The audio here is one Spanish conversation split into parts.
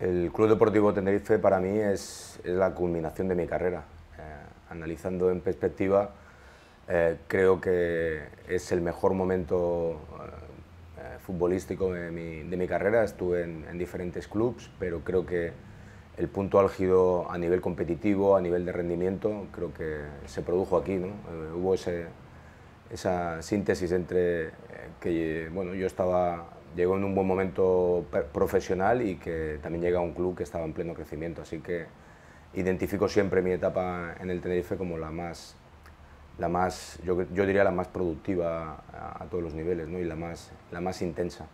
El Club Deportivo Tenerife para mí es la culminación de mi carrera. Analizando en perspectiva, creo que es el mejor momento futbolístico de mi carrera. Estuve en diferentes clubes, pero creo que el punto álgido a nivel competitivo, a nivel de rendimiento, creo que se produjo aquí, ¿no? Hubo esa síntesis entre que bueno, llegó en un buen momento profesional y que también llega a un club que estaba en pleno crecimiento, así que identifico siempre mi etapa en el Tenerife como yo diría la más productiva a todos los niveles, ¿no? Y la más intensa.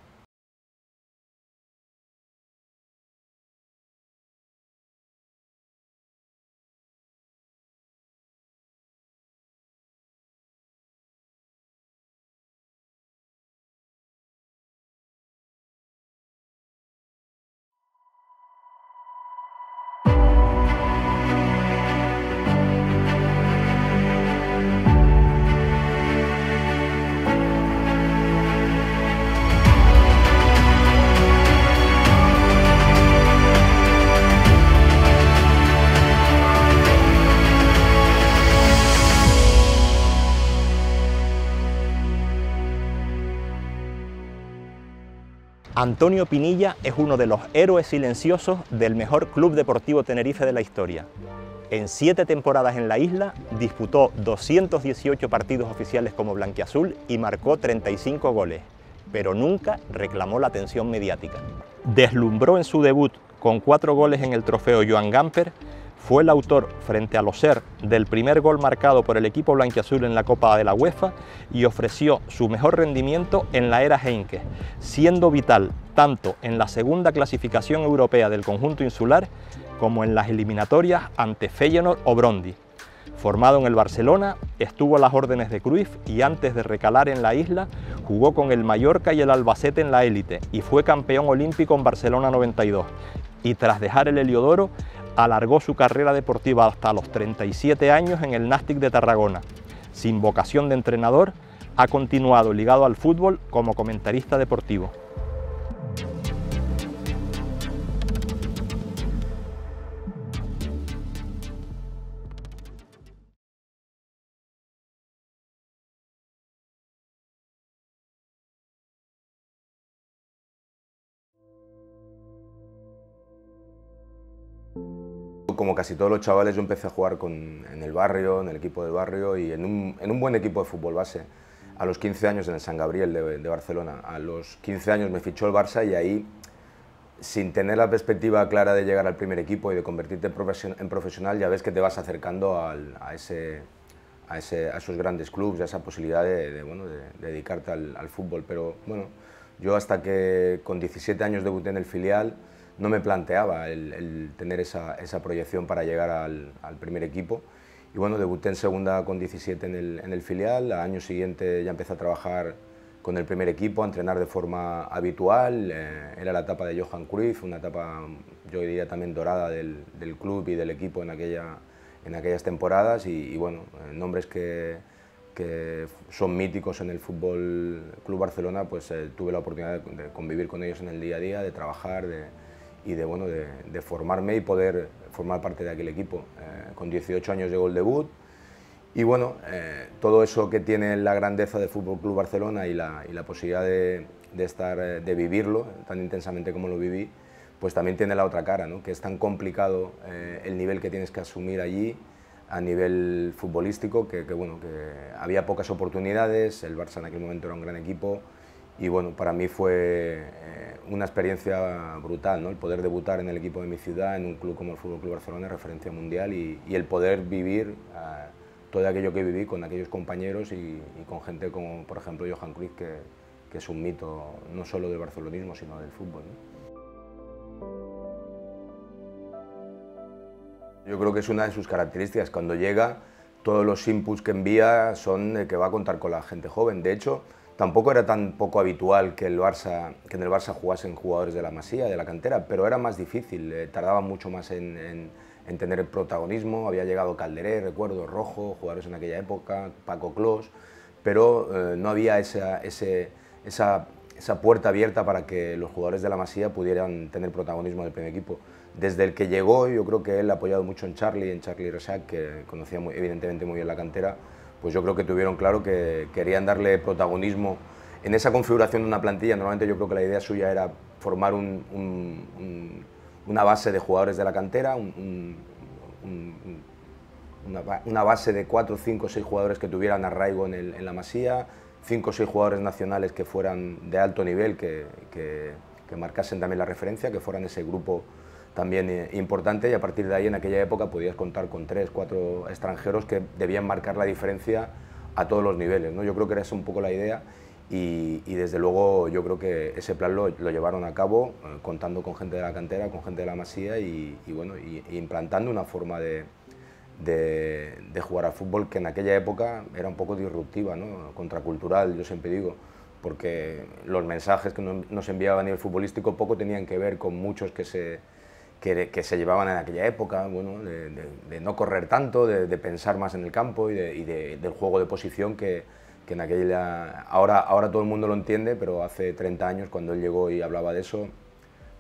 Antonio Pinilla es uno de los héroes silenciosos del mejor club deportivo Tenerife de la historia. En 7 temporadas en la isla disputó 218 partidos oficiales como blanquiazul y marcó 35 goles, pero nunca reclamó la atención mediática. Deslumbró en su debut con 4 goles en el trofeo Joan Gamper, fue el autor frente al Auxerre del primer gol marcado por el equipo blanquiazul en la Copa de la UEFA y ofreció su mejor rendimiento en la era Heynckes, siendo vital tanto en la segunda clasificación europea del conjunto insular como en las eliminatorias ante Feyenoord o Brøndby. Formado en el Barcelona, estuvo a las órdenes de Cruyff y antes de recalar en la isla jugó con el Mallorca y el Albacete en la élite y fue campeón olímpico en Barcelona 92. Y tras dejar el Heliodoro, alargó su carrera deportiva hasta los 37 años en el Nàstic de Tarragona. Sin vocación de entrenador, ha continuado ligado al fútbol como comentarista deportivo. Como casi todos los chavales, yo empecé a jugar en el barrio, en el equipo del barrio y en un buen equipo de fútbol base. A los 15 años en el Sant Gabriel de Barcelona. A los 15 años me fichó el Barça y ahí, sin tener la perspectiva clara de llegar al primer equipo y de convertirte en profesional, ya ves que te vas acercando a esos grandes clubes, a esa posibilidad de dedicarte al fútbol. Pero bueno, yo hasta que con 17 años debuté en el filial, no me planteaba el tener esa proyección para llegar al primer equipo. Y bueno, debuté en segunda con 17 en el filial, al año siguiente ya empecé a trabajar con el primer equipo, a entrenar de forma habitual. Era la etapa de Johan Cruyff, una etapa, yo diría, también dorada del club y del equipo en aquellas temporadas. Y bueno, nombres que son míticos en el Fútbol Club Barcelona, pues tuve la oportunidad de convivir con ellos en el día a día, de trabajar, de formarme y poder formar parte de aquel equipo. Con 18 años llegó el debut y bueno, todo eso que tiene la grandeza del Fútbol Club Barcelona y la posibilidad de vivirlo tan intensamente como lo viví, pues también tiene la otra cara, ¿no? Que es tan complicado el nivel que tienes que asumir allí a nivel futbolístico, que había pocas oportunidades, el Barça en aquel momento era un gran equipo. Y bueno, para mí fue una experiencia brutal, ¿no? El poder debutar en el equipo de mi ciudad, en un club como el Fútbol Club Barcelona, referencia mundial, y el poder vivir todo aquello que viví con aquellos compañeros y con gente como, por ejemplo, Johan Cruyff, que es un mito no solo del barcelonismo, sino del fútbol, ¿no? Yo creo que es una de sus características. Cuando llega, todos los inputs que envía son de que va a contar con la gente joven. De hecho, tampoco era tan poco habitual que en el Barça jugasen jugadores de la Masía, de la cantera, pero era más difícil, tardaba mucho más en tener el protagonismo. Había llegado Calderé, recuerdo, Rojo, jugadores en aquella época, Paco Clos, pero no había esa esa puerta abierta para que los jugadores de la Masía pudieran tener protagonismo en el primer equipo. Desde el que llegó, yo creo que él ha apoyado mucho en Charlie Resac, que conocía evidentemente muy bien la cantera, pues yo creo que tuvieron claro que querían darle protagonismo en esa configuración de una plantilla. Normalmente yo creo que la idea suya era formar una base de jugadores de la cantera, una base de 4, 5, 6 jugadores que tuvieran arraigo en la Masía, 5 o 6 jugadores nacionales que fueran de alto nivel, que marcasen también la referencia, que fueran ese grupo también importante, y a partir de ahí en aquella época podías contar con 3, 4 extranjeros que debían marcar la diferencia a todos los niveles, ¿no? Yo creo que era esa un poco la idea, y desde luego yo creo que ese plan lo llevaron a cabo, contando con gente de la cantera, con gente de la Masía, y implantando una forma de jugar al fútbol que en aquella época era un poco disruptiva, ¿no? Contracultural, yo siempre digo, porque los mensajes que nos enviaban a nivel futbolístico poco tenían que ver con muchos que se llevaban en aquella época, bueno, de no correr tanto, de pensar más en el campo y del juego de posición que en aquella... Ahora todo el mundo lo entiende, pero hace 30 años cuando él llegó y hablaba de eso,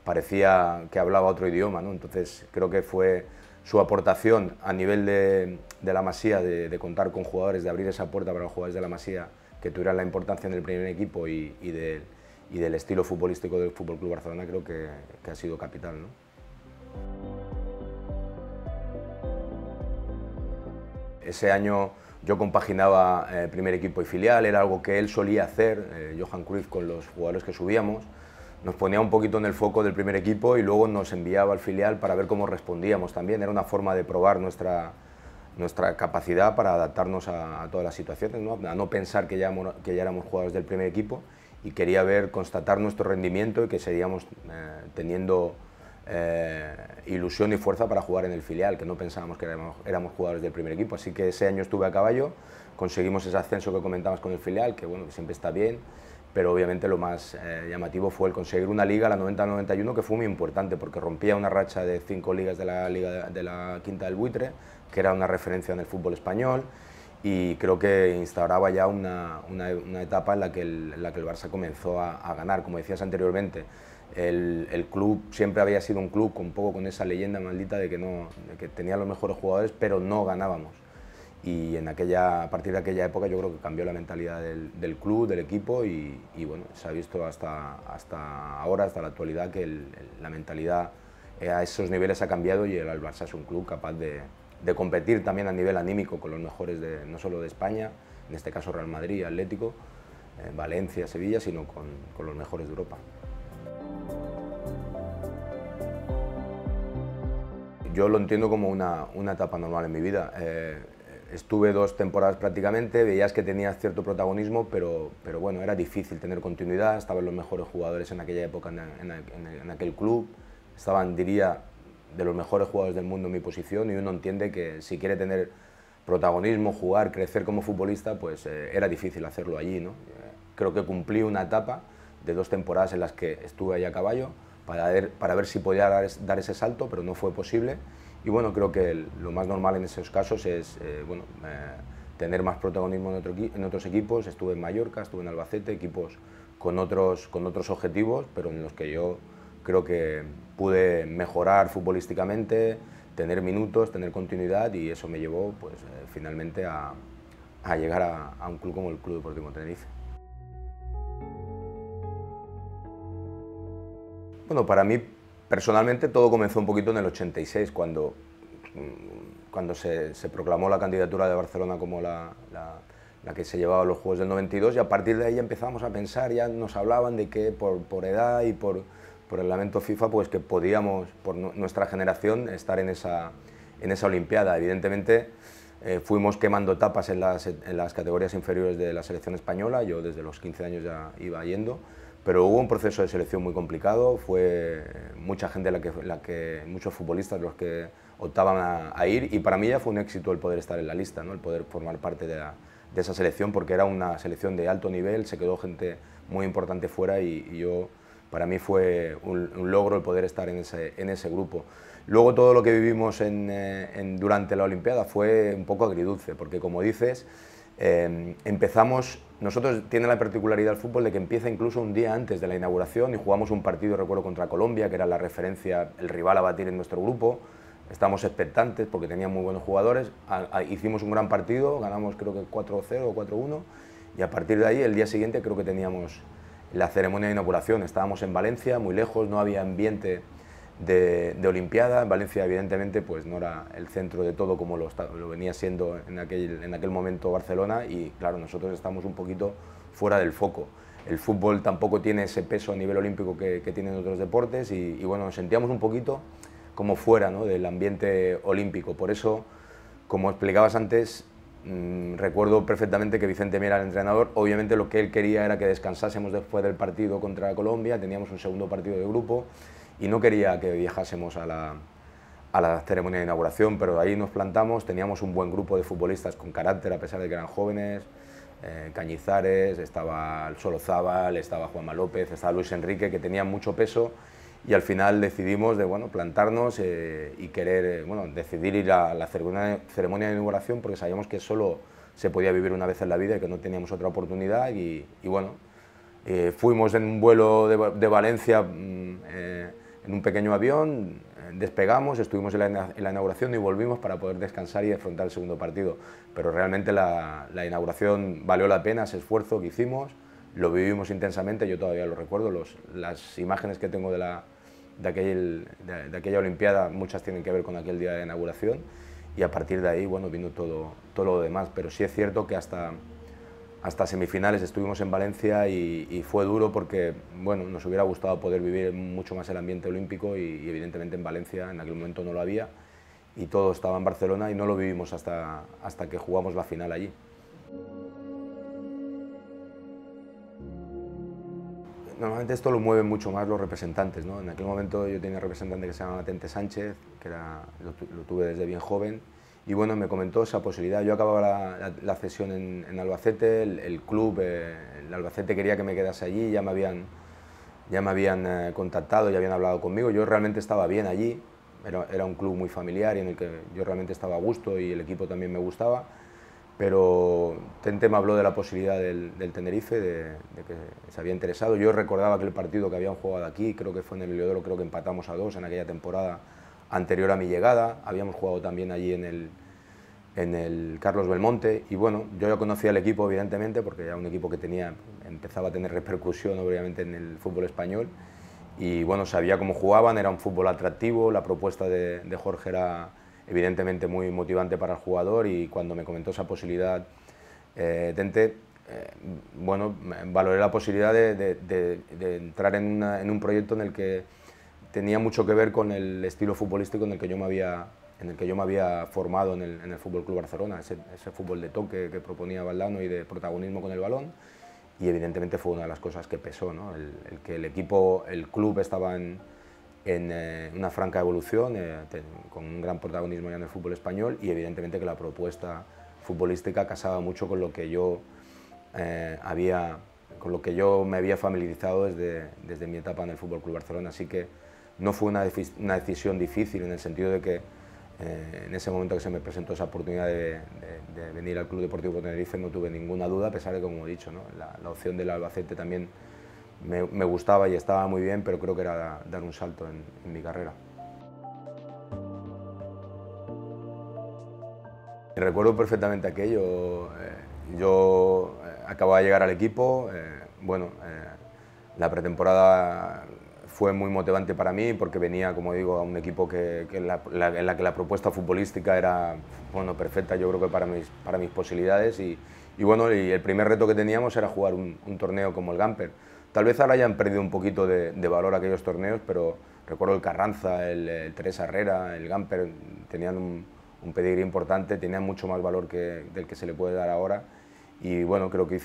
parecía que hablaba otro idioma, ¿no? Entonces creo que fue su aportación a nivel de la Masía, de contar con jugadores, de abrir esa puerta para los jugadores de la Masía que tuvieran la importancia en el primer equipo y del estilo futbolístico del FC Barcelona, creo que ha sido capital, ¿no? Ese año yo compaginaba primer equipo y filial, era algo que él solía hacer, Johan Cruyff, con los jugadores que subíamos. Nos ponía un poquito en el foco del primer equipo y luego nos enviaba al filial para ver cómo respondíamos también. Era una forma de probar nuestra capacidad para adaptarnos a todas las situaciones, ¿no? A no pensar que ya éramos jugadores del primer equipo, y quería constatar nuestro rendimiento y que seguíamos teniendo ilusión y fuerza para jugar en el filial, que no pensábamos que éramos jugadores del primer equipo. Así que ese año estuve a caballo, conseguimos ese ascenso que comentabas con el filial, que bueno, que siempre está bien, pero obviamente lo más llamativo fue el conseguir una liga, la 90-91, que fue muy importante porque rompía una racha de 5 ligas de la Quinta del Buitre, que era una referencia en el fútbol español, y creo que instauraba ya una etapa en la que el Barça comenzó a ganar. Como decías anteriormente, el club siempre había sido un club un poco con esa leyenda maldita de que tenía los mejores jugadores, pero no ganábamos. Y a partir de aquella época yo creo que cambió la mentalidad del club, del equipo, y bueno, se ha visto hasta ahora, hasta la actualidad, que la mentalidad a esos niveles ha cambiado, y el Barça es un club capaz de competir también a nivel anímico con los mejores no solo de España, en este caso Real Madrid, Atlético, Valencia, Sevilla, sino con los mejores de Europa. Yo lo entiendo como una etapa normal en mi vida. Estuve 2 temporadas prácticamente, veías que tenías cierto protagonismo, pero bueno, era difícil tener continuidad. Estaban los mejores jugadores en aquella época en aquel club, estaban, diría, de los mejores jugadores del mundo en mi posición, y uno entiende que si quiere tener protagonismo, jugar, crecer como futbolista, pues era difícil hacerlo allí, ¿no? Creo que cumplí una etapa de 2 temporadas en las que estuve ahí a caballo para ver si podía dar ese salto, pero no fue posible. Y bueno, creo que lo más normal en esos casos es tener más protagonismo en otros equipos. Estuve en Mallorca, estuve en Albacete, equipos con otros objetivos, pero en los que yo creo que pude mejorar futbolísticamente, tener minutos, tener continuidad, y eso me llevó pues, finalmente a llegar a un club como el Club Deportivo Tenerife. Bueno, para mí personalmente todo comenzó un poquito en el 86, cuando se proclamó la candidatura de Barcelona como la que se llevaba a los Juegos del 92, y a partir de ahí empezamos a pensar, ya nos hablaban de que por edad y por el reglamento FIFA, pues que podíamos, por nuestra generación, estar en esa Olimpiada. Evidentemente fuimos quemando etapas en las categorías inferiores de la selección española. Yo desde los 15 años ya iba yendo, pero hubo un proceso de selección muy complicado. Fue mucha gente muchos futbolistas los que optaban a ir, y para mí ya fue un éxito el poder estar en la lista, ¿no? El poder formar parte de esa selección, porque era una selección de alto nivel, se quedó gente muy importante fuera, y para mí fue un logro el poder estar en ese grupo. Luego todo lo que vivimos durante la Olimpiada fue un poco agridulce, porque como dices, empezamos, nosotros tiene la particularidad del fútbol de que empieza incluso un día antes de la inauguración y jugamos un partido, recuerdo, contra Colombia, que era la referencia, el rival a batir en nuestro grupo. Estamos expectantes porque tenían muy buenos jugadores, hicimos un gran partido, ganamos creo que 4-0 o 4-1 y a partir de ahí el día siguiente creo que teníamos la ceremonia de inauguración. Estábamos en Valencia, muy lejos, no había ambiente de Olimpiada. En Valencia evidentemente pues no era el centro de todo como lo venía siendo en aquel momento Barcelona y claro, nosotros estamos un poquito fuera del foco. El fútbol tampoco tiene ese peso a nivel olímpico que tienen otros deportes y bueno, nos sentíamos un poquito como fuera, ¿no?, del ambiente olímpico. Por eso, como explicabas antes, recuerdo perfectamente que Vicente Mier era el entrenador. Obviamente lo que él quería era que descansásemos después del partido contra Colombia, teníamos un segundo partido de grupo y no quería que viajásemos a la ceremonia de inauguración, pero ahí nos plantamos, teníamos un buen grupo de futbolistas con carácter a pesar de que eran jóvenes, Cañizares, estaba Solozábal, estaba Juanma López, estaba Luis Enrique, que tenían mucho peso. Y al final decidimos plantarnos y querer decidir ir a la ceremonia de inauguración porque sabíamos que solo se podía vivir una vez en la vida y que no teníamos otra oportunidad fuimos en un vuelo de Valencia en un pequeño avión, despegamos, estuvimos en la inauguración y volvimos para poder descansar y afrontar el segundo partido. Pero realmente la inauguración valió la pena, ese esfuerzo que hicimos, lo vivimos intensamente, yo todavía lo recuerdo, las imágenes que tengo de aquella Olimpiada, muchas tienen que ver con aquel día de inauguración y a partir de ahí vino todo lo demás, pero sí es cierto que hasta semifinales estuvimos en Valencia y fue duro porque nos hubiera gustado poder vivir mucho más el ambiente olímpico y evidentemente en Valencia en aquel momento no lo había y todo estaba en Barcelona y no lo vivimos hasta que jugamos la final allí. Normalmente esto lo mueven mucho más los representantes, ¿no? En aquel momento yo tenía un representante que se llamaba Tente Sánchez, que lo tuve desde bien joven, y me comentó esa posibilidad. Yo acababa la cesión en Albacete, el club, el Albacete quería que me quedase allí, ya me habían contactado, ya habían hablado conmigo, yo realmente estaba bien allí, era un club muy familiar y en el que yo realmente estaba a gusto y el equipo también me gustaba. Pero Tente me habló de la posibilidad del Tenerife, de que se había interesado. Yo recordaba aquel partido que habían jugado aquí, creo que fue en el Heliodoro, creo que empatamos a 2 en aquella temporada anterior a mi llegada. Habíamos jugado también allí en el Carlos Belmonte y yo ya conocía el equipo evidentemente porque era un equipo que empezaba a tener repercusión obviamente en el fútbol español y sabía cómo jugaban, era un fútbol atractivo, la propuesta de Jorge era evidentemente muy motivante para el jugador y cuando me comentó esa posibilidad Tente, valoré la posibilidad de entrar en un proyecto en el que tenía mucho que ver con el estilo futbolístico en el que yo me había formado en el Fútbol Club Barcelona, ese fútbol de toque que proponía Valdano y de protagonismo con el balón y evidentemente fue una de las cosas que pesó, ¿no? el que el club estaba en una franca evolución, con un gran protagonismo ya en el fútbol español y evidentemente que la propuesta futbolística casaba mucho con lo que yo me había familiarizado desde mi etapa en el Fútbol Club Barcelona, así que no fue una decisión difícil en el sentido de que en ese momento que se me presentó esa oportunidad de venir al Club Deportivo Tenerife no tuve ninguna duda, a pesar de que, como he dicho, ¿no?, la opción del Albacete también me gustaba y estaba muy bien, pero creo que era dar un salto en mi carrera. Recuerdo perfectamente aquello, yo acababa de llegar al equipo, la pretemporada fue muy motivante para mí porque venía, como digo, a un equipo en la que la propuesta futbolística era perfecta, yo creo que para mis posibilidades y el primer reto que teníamos era jugar un torneo como el Gamper. Tal vez ahora hayan perdido un poquito de valor aquellos torneos, pero recuerdo el Carranza, el Teresa Herrera, el Gamper, tenían un pedigrí importante, tenían mucho más valor del que se le puede dar ahora. Y creo que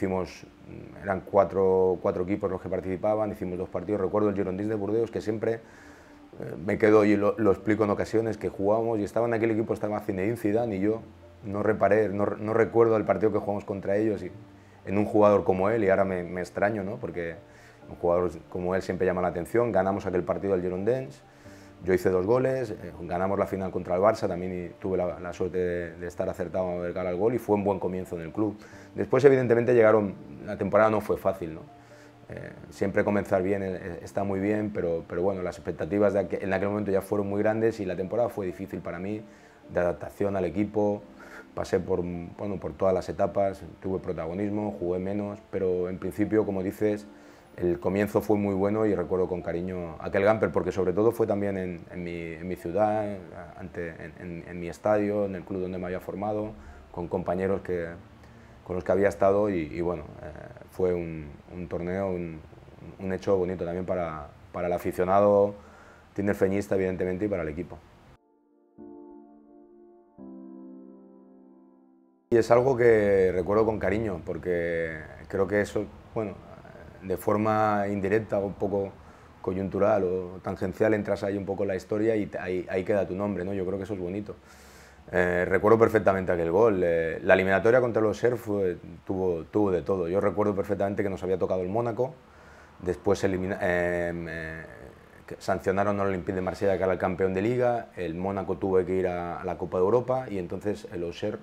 eran cuatro equipos los que participaban, hicimos 2 partidos. Recuerdo el Girondins de Burdeos, que siempre me quedo y lo explico en ocasiones, que jugábamos y estaba en aquel equipo, estaba Zinedine Zidane y yo no recuerdo el partido que jugamos contra ellos y en un jugador como él, y ahora me extraño, ¿no?, porque un jugador como él siempre llama la atención. Ganamos aquel partido al Girondins, Yo hice 2 goles, ganamos la final contra el Barça, también tuve la suerte de estar acertado de cara al gol y fue un buen comienzo en el club. Después, evidentemente, la temporada no fue fácil, ¿no? Siempre comenzar bien está muy bien, pero bueno, las expectativas en aquel momento ya fueron muy grandes y la temporada fue difícil para mí, de adaptación al equipo. Pasé por todas las etapas, tuve protagonismo, jugué menos, pero en principio, como dices, el comienzo fue muy bueno y recuerdo con cariño aquel Gamper, porque sobre todo fue también en mi ciudad, en mi estadio, en el club donde me había formado, con compañeros con los que había estado y bueno, fue un torneo, un hecho bonito también para el aficionado tinerfeñista, evidentemente, y para el equipo. Y es algo que recuerdo con cariño, porque creo que eso, bueno, de forma indirecta o un poco coyuntural o tangencial entras ahí un poco en la historia y ahí queda tu nombre, ¿no? Yo creo que eso es bonito. Recuerdo perfectamente aquel gol. La eliminatoria contra los SER tuvo de todo. Yo recuerdo perfectamente que nos había tocado el Mónaco, después sancionaron al Olympique de Marsella, que era el campeón de Liga, el Mónaco tuvo que ir a la Copa de Europa y entonces el Auxerre,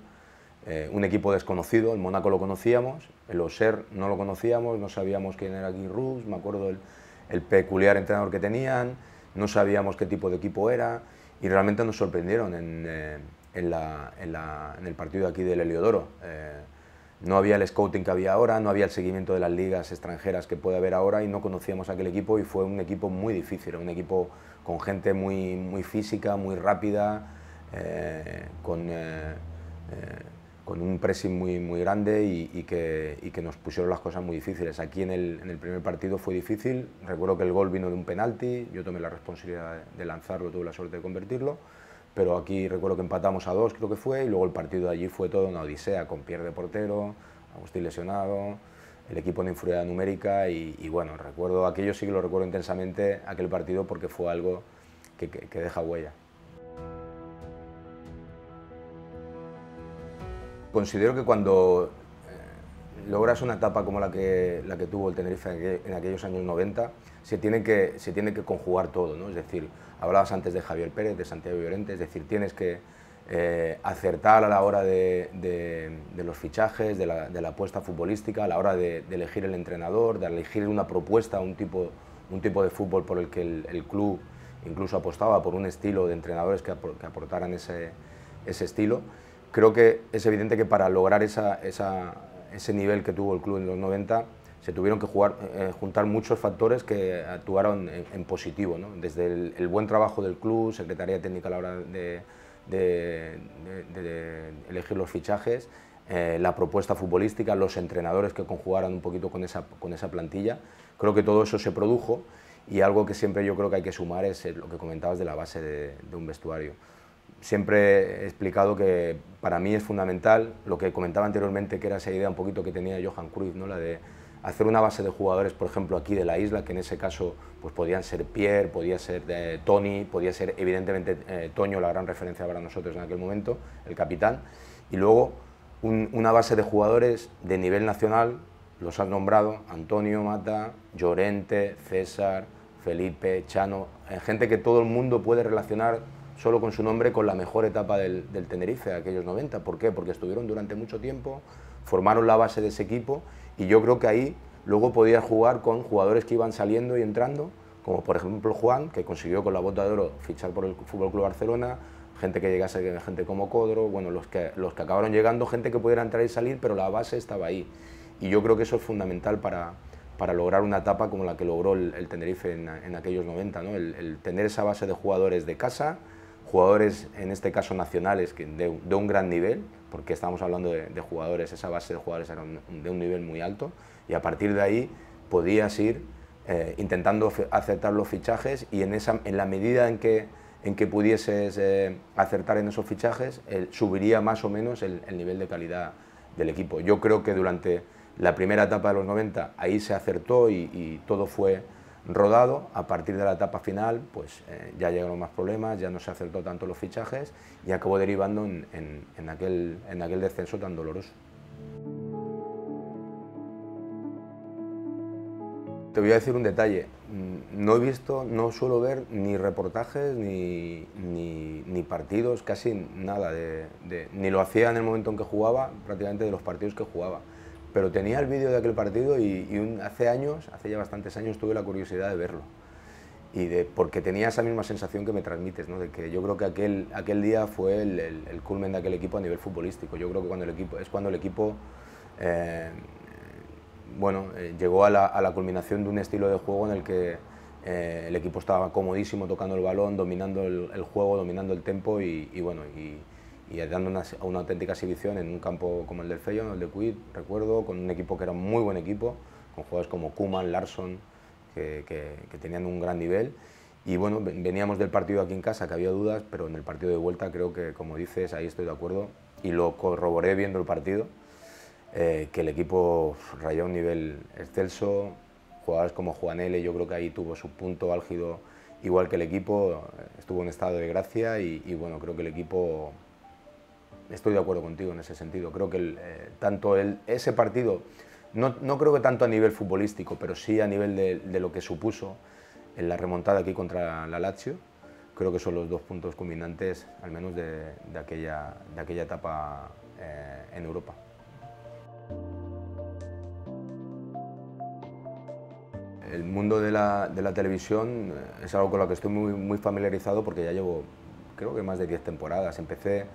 un equipo desconocido, el Mónaco lo conocíamos, el Auxerre no lo conocíamos, no sabíamos quién era Guy Rousse, me acuerdo el peculiar entrenador que tenían, no sabíamos qué tipo de equipo era y realmente nos sorprendieron en el partido aquí del Heliodoro. No había el scouting que había ahora, no había el seguimiento de las ligas extranjeras que puede haber ahora y no conocíamos aquel equipo y fue un equipo muy difícil, un equipo con gente muy física, muy rápida, con un pressing muy grande y que nos pusieron las cosas muy difíciles. Aquí en el primer partido fue difícil, recuerdo que el gol vino de un penalti, yo tomé la responsabilidad de lanzarlo, tuve la suerte de convertirlo, pero aquí recuerdo que empatamos a 2, creo que fue, y luego el partido de allí fue todo una odisea, con Pierre de portero, Agustín lesionado, el equipo en inferioridad numérica y bueno, recuerdo aquello, sí que lo recuerdo intensamente, aquel partido, porque fue algo que deja huella. Considero que cuando logras una etapa como la que tuvo el Tenerife en aquellos años 90, se tiene que conjugar todo, ¿no? Es decir, hablabas antes de Javier Pérez, de Santiago Llorente, es decir, tienes que acertar a la hora de los fichajes, de la apuesta futbolística, a la hora de elegir el entrenador, de elegir una propuesta, un tipo de fútbol por el que el club incluso apostaba por un estilo de entrenadores que aportaran ese estilo. Creo que es evidente que para lograr ese nivel que tuvo el club en los 90 se tuvieron que juntar muchos factores que actuaron en positivo, ¿no? Desde el buen trabajo del club, secretaría técnica a la hora de elegir los fichajes, la propuesta futbolística, los entrenadores que conjugaran un poquito con esa plantilla. Creo que todo eso se produjo y algo que siempre yo creo que hay que sumar es lo que comentabas de la base de un vestuario. Siempre he explicado que para mí es fundamental lo que comentaba anteriormente, que era esa idea un poquito que tenía Johan Cruyff, ¿no? La de hacer una base de jugadores, por ejemplo, aquí de la isla, que en ese caso pues podían ser Pierre, podía ser Toni, podía ser evidentemente Toño, la gran referencia para nosotros en aquel momento, el capitán, y luego una base de jugadores de nivel nacional, los has nombrado, Antonio Mata, Llorente, César, Felipe, Chano, gente que todo el mundo puede relacionar solo con su nombre con la mejor etapa del Tenerife de aquellos 90. ¿Por qué? Porque estuvieron durante mucho tiempo, formaron la base de ese equipo y yo creo que ahí luego podías jugar con jugadores que iban saliendo y entrando, como por ejemplo Juan, que consiguió con la Bota de Oro fichar por el FC Barcelona, gente que llegase, gente como Codro, bueno, los que acabaron llegando, gente que pudiera entrar y salir, pero la base estaba ahí. Y yo creo que eso es fundamental para lograr una etapa como la que logró el Tenerife en aquellos 90, ¿no? El tener esa base de jugadores de casa, jugadores, en este caso nacionales, de un gran nivel, porque estamos hablando de jugadores, esa base de jugadores era de un nivel muy alto, y a partir de ahí podías ir intentando acertar los fichajes y en la medida en que pudieses acertar en esos fichajes, subiría más o menos el nivel de calidad del equipo. Yo creo que durante la primera etapa de los 90 ahí se acertó y todo fue rodado. A partir de la etapa final pues ya llegaron más problemas, ya no se acertó tanto los fichajes y acabó derivando en aquel descenso tan doloroso. Te voy a decir un detalle, no suelo ver ni reportajes ni partidos, casi nada, ni lo hacía en el momento en que jugaba, prácticamente de los partidos que jugaba. Pero tenía el vídeo de aquel partido hace ya bastantes años, tuve la curiosidad de verlo. Porque tenía esa misma sensación que me transmites, ¿no? De que yo creo que aquel día fue el culmen de aquel equipo a nivel futbolístico. Yo creo que cuando el equipo llegó a la culminación de un estilo de juego en el que el equipo estaba comodísimo tocando el balón, dominando el juego, dominando el tempo y dando una auténtica exhibición en un campo como el del Feyenoord, el de Kuit, recuerdo, con un equipo que era un muy buen equipo, con jugadores como Koeman, Larsson, que tenían un gran nivel. Y bueno, veníamos del partido aquí en casa, que había dudas, pero en el partido de vuelta creo que, como dices, ahí estoy de acuerdo, y lo corroboré viendo el partido, que el equipo rayó a un nivel excelso. Jugadores como Juanele, yo creo que ahí tuvo su punto álgido, igual que el equipo, estuvo en estado de gracia y bueno, creo que el equipo, estoy de acuerdo contigo en ese sentido, creo que ese partido, no creo que tanto a nivel futbolístico, pero sí a nivel de lo que supuso en la remontada aquí contra la Lazio, creo que son los dos puntos culminantes, al menos de aquella etapa en Europa. El mundo de la televisión es algo con lo que estoy muy familiarizado porque ya llevo, creo que más de 10 temporadas. Empecé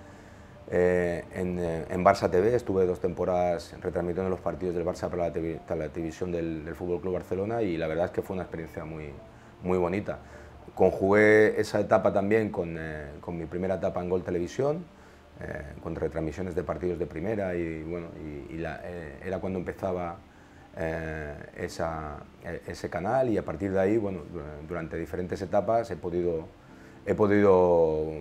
en Barça TV, estuve 2 temporadas retransmitiendo los partidos del Barça para la televisión del Fútbol Club Barcelona y la verdad es que fue una experiencia muy bonita. Conjugué esa etapa también con mi primera etapa en Gol Televisión, con retransmisiones de partidos de primera era cuando empezaba ese canal y a partir de ahí, bueno, durante diferentes etapas he podido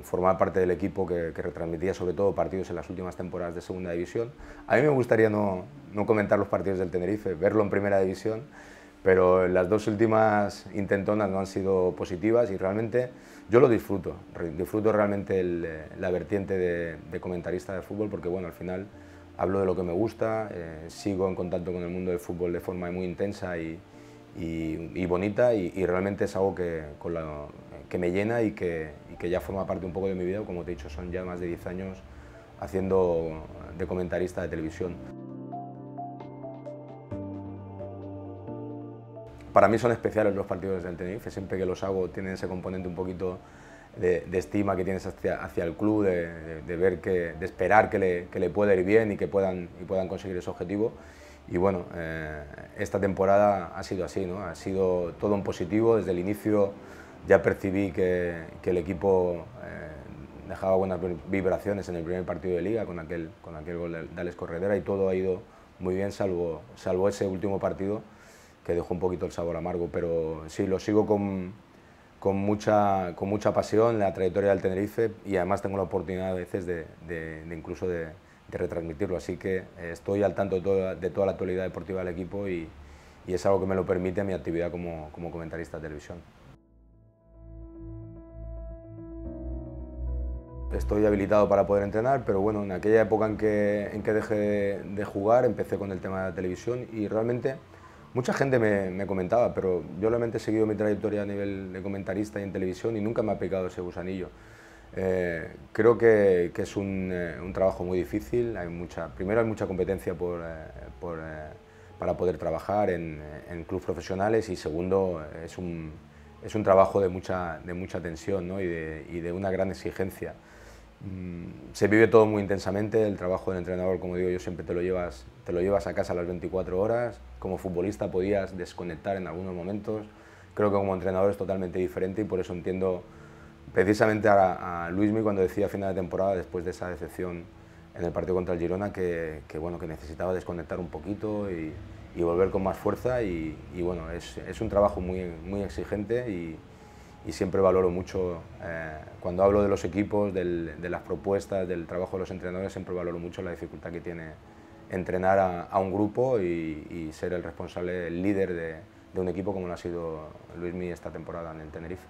formar parte del equipo que retransmitía sobre todo partidos en las últimas temporadas de Segunda División. A mí me gustaría no comentar los partidos del Tenerife, verlo en Primera División, pero las 2 últimas intentonas no han sido positivas y realmente yo lo disfruto realmente la vertiente de comentarista de fútbol porque bueno, al final hablo de lo que me gusta, sigo en contacto con el mundo del fútbol de forma muy intensa y bonita y realmente es algo que me llena y que ya forma parte un poco de mi vida, como te he dicho, son ya más de 10 años haciendo de comentarista de televisión. Para mí son especiales los partidos del Tenerife, siempre que los hago tienen ese componente un poquito de estima que tienes hacia el club, de esperar que le pueda ir bien y que puedan conseguir ese objetivo. Y bueno, esta temporada ha sido así, ¿no? Ha sido todo en positivo. Desde el inicio ya percibí que el equipo dejaba buenas vibraciones en el primer partido de Liga con aquel gol de Alex Corredera y todo ha ido muy bien, salvo ese último partido que dejó un poquito el sabor amargo. Pero sí, lo sigo con mucha pasión la trayectoria del Tenerife y además tengo la oportunidad a veces incluso de retransmitirlo, así que estoy al tanto de toda la actualidad deportiva del equipo y es algo que me lo permite mi actividad como comentarista de televisión. Estoy habilitado para poder entrenar, pero bueno, en aquella época en que dejé de jugar empecé con el tema de la televisión y realmente mucha gente me comentaba, pero yo realmente he seguido mi trayectoria a nivel de comentarista y en televisión y nunca me ha picado ese gusanillo. Creo que es un trabajo muy difícil, primero hay mucha competencia para poder trabajar en clubes profesionales y segundo es un trabajo de mucha tensión, ¿no? y de una gran exigencia. Se vive todo muy intensamente, el trabajo del entrenador, como digo yo, siempre te lo llevas a casa a las 24 horas, como futbolista podías desconectar en algunos momentos, creo que como entrenador es totalmente diferente y por eso entiendo precisamente a Luismi cuando decía a final de temporada, después de esa decepción en el partido contra el Girona, que necesitaba desconectar un poquito y volver con más fuerza y bueno, es un trabajo muy exigente y siempre valoro mucho, cuando hablo de los equipos, de las propuestas, del trabajo de los entrenadores, siempre valoro mucho la dificultad que tiene entrenar a un grupo y ser el responsable, el líder de un equipo como lo ha sido Luismi esta temporada en el Tenerife.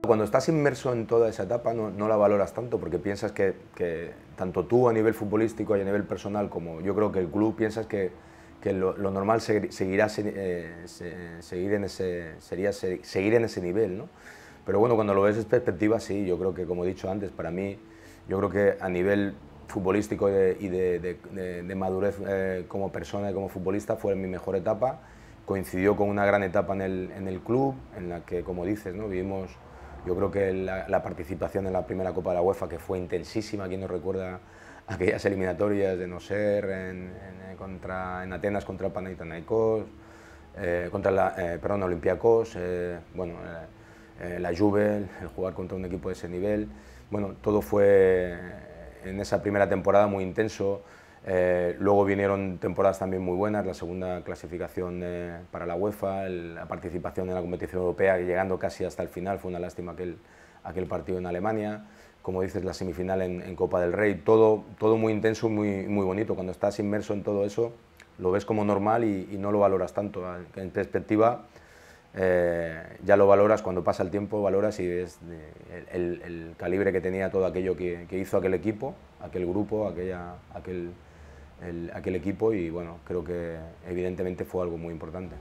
Cuando estás inmerso en toda esa etapa no la valoras tanto porque piensas que tanto tú a nivel futbolístico y a nivel personal como yo creo que el club piensas que lo normal sería seguir en ese nivel, ¿no? Pero bueno, cuando lo ves en perspectiva, sí, yo creo que, como he dicho antes, para mí, yo creo que a nivel futbolístico y de madurez como persona y como futbolista fue mi mejor etapa. Coincidió con una gran etapa en el club, en la que, como dices, ¿no? Vivimos, yo creo que la participación en la primera Copa de la UEFA, que fue intensísima, quien nos recuerda aquellas eliminatorias de Noser en Atenas contra el Panathinaikos, contra Olympiacos, la Juve, el jugar contra un equipo de ese nivel. Bueno, todo fue en esa primera temporada muy intenso. Luego vinieron temporadas también muy buenas, la segunda clasificación para la UEFA, la participación en la competición europea, llegando casi hasta el final. Fue una lástima aquel partido en Alemania. Como dices, la semifinal en Copa del Rey, todo muy intenso, muy bonito. Cuando estás inmerso en todo eso, lo ves como normal y no lo valoras tanto. En perspectiva, ya lo valoras cuando pasa el tiempo, valoras y ves el calibre que tenía todo aquello que hizo aquel equipo, aquel grupo, aquel equipo, y bueno, creo que evidentemente fue algo muy importante.